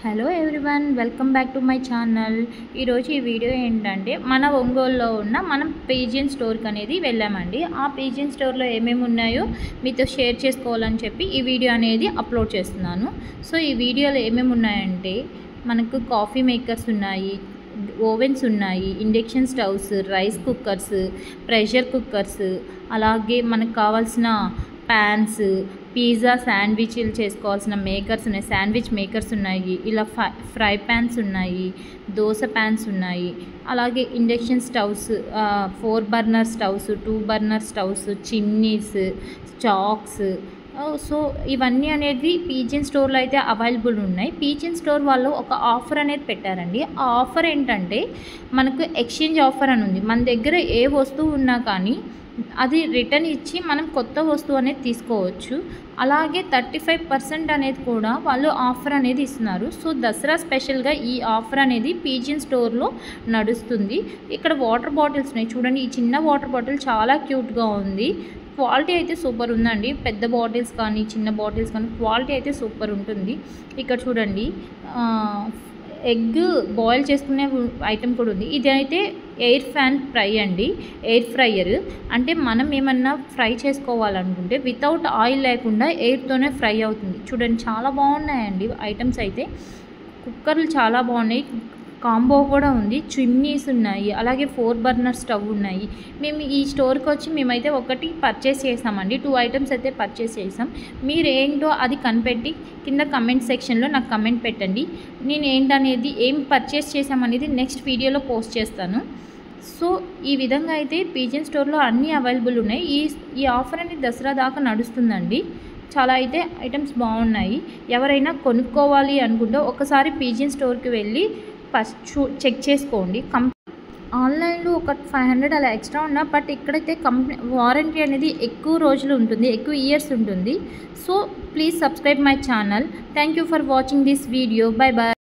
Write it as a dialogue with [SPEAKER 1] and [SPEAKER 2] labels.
[SPEAKER 1] Hello everyone, welcome back to my channel. ఈరోజు ఈ video ఏంటంటే మన ఒంగోలులో ఉన్న మనం పీజియన్ స్టోర్కి అనేది వెళ్ళామండి. ఆ పీజియన్ స్టోర్లో ఏమేమి ఉన్నాయో మీతో షేర్ చేసుకోవాలని చెప్పి ఈ వీడియో అనేది అప్లోడ్ చేస్తున్నాను. సో ఈ వీడియోలో ఏమేమి ఉన్నాయంటే మనకు కాఫీ మేకర్స్ ఉన్నాయి, ఓవెన్స్ ఉన్నాయి, induction stoves, rice cookers, pressure cookers, అలాగే మనకు కావాల్సిన ప్యాన్స్, పిజ్జా శాండ్విచ్లు చేసుకోవాల్సిన మేకర్స్ ఉన్నాయి, శాండ్విచ్ మేకర్స్ ఉన్నాయి, ఇలా ఫ్రై ప్యాన్స్ ఉన్నాయి, దోశ ప్యాన్స్ ఉన్నాయి, అలాగే induction stoves, 4 burner stoves, 2 burner stoves, chimneys, chalks. So ఇవన్నీ అనేది పీజియన్ స్టోర్లో అయితే అవైలబుల్ ఉన్నాయి. పీజియన్ స్టోర్ వాళ్ళు ఒక ఆఫర్ అనేది పెట్టారండి. ఆ ఆఫర్ ఏంటంటే మనకు ఎక్స్చేంజ్ ఆఫర్ అని ఉంది. మన దగ్గర ఏ వస్తువు ఉన్నా కానీ అది రిటర్న్ ఇచ్చి మనం కొత్త వస్తువు అనేది తీసుకోవచ్చు. అలాగే 35% అనేది కూడా వాళ్ళు ఆఫర్ అనేది ఇస్తున్నారు. సో దసరా స్పెషల్గా ఈ ఆఫర్ అనేది పీజియన్ స్టోర్లో నడుస్తుంది. ఇక్కడ వాటర్ బాటిల్స్ ఉన్నాయి చూడండి. ఈ చిన్న వాటర్ బాటిల్ చాలా క్యూట్గా ఉంది. క్వాలిటీ అయితే సూపర్ ఉందండి. పెద్ద బాటిల్స్ కానీ చిన్న బాటిల్స్ కానీ క్వాలిటీ అయితే సూపర్ ఉంటుంది. ఇక్కడ చూడండి, ఎగ్ బాయిల్ చేసుకునే ఐటెం కూడా ఉంది. ఇది అయితే ఎయిర్ ఫ్యాన్ ఫ్రై అండి, ఎయిర్ ఫ్రైయర్. అంటే మనం ఏమన్నా ఫ్రై చేసుకోవాలనుకుంటే వితౌట్ ఆయిల్ లేకుండా ఎయిర్తోనే ఫ్రై అవుతుంది. చూడండి చాలా బాగున్నాయండి ఐటమ్స్ అయితే. కుక్కర్లు చాలా బాగున్నాయి, కాంబో కూడా ఉంది, చిమ్నీస్ ఉన్నాయి, అలాగే 4 బర్నర్ స్టవ్ ఉన్నాయి. మేము ఈ స్టోర్కి వచ్చి మేమైతే ఒకటి పర్చేస్ చేసామండి. 2 ఐటమ్స్ అయితే పర్చేస్ చేసాం. మీరు ఏంటో అది కనిపెట్టి కింద కమెంట్ సెక్షన్లో నాకు కమెంట్ పెట్టండి. నేను ఏంటనేది ఏం పర్చేస్ చేసామనేది నెక్స్ట్ వీడియోలో పోస్ట్ చేస్తాను. సో ఈ విధంగా అయితే పీజియన్ స్టోర్లో అన్నీ అవైలబుల్ ఉన్నాయి. ఈ ఆఫర్ అనేది దసరా దాకా నడుస్తుందండి. చాలా అయితే ఐటమ్స్ బాగున్నాయి. ఎవరైనా కొనుక్కోవాలి అనుకుంటే ఒకసారి పీజియన్ స్టోర్కి వెళ్ళి ఫస్ట్ చెక్ చేసుకోండి. ఆన్లైన్లో ఒక 500 అలా ఎక్స్ట్రా ఉన్నా, బట్ ఇక్కడైతే కంపెనీ వారంటీ అనేది ఎక్కువ రోజులు ఉంటుంది, ఎక్కువ ఇయర్స్ ఉంటుంది. So please subscribe my channel. Thank you for watching this video. Bye bye.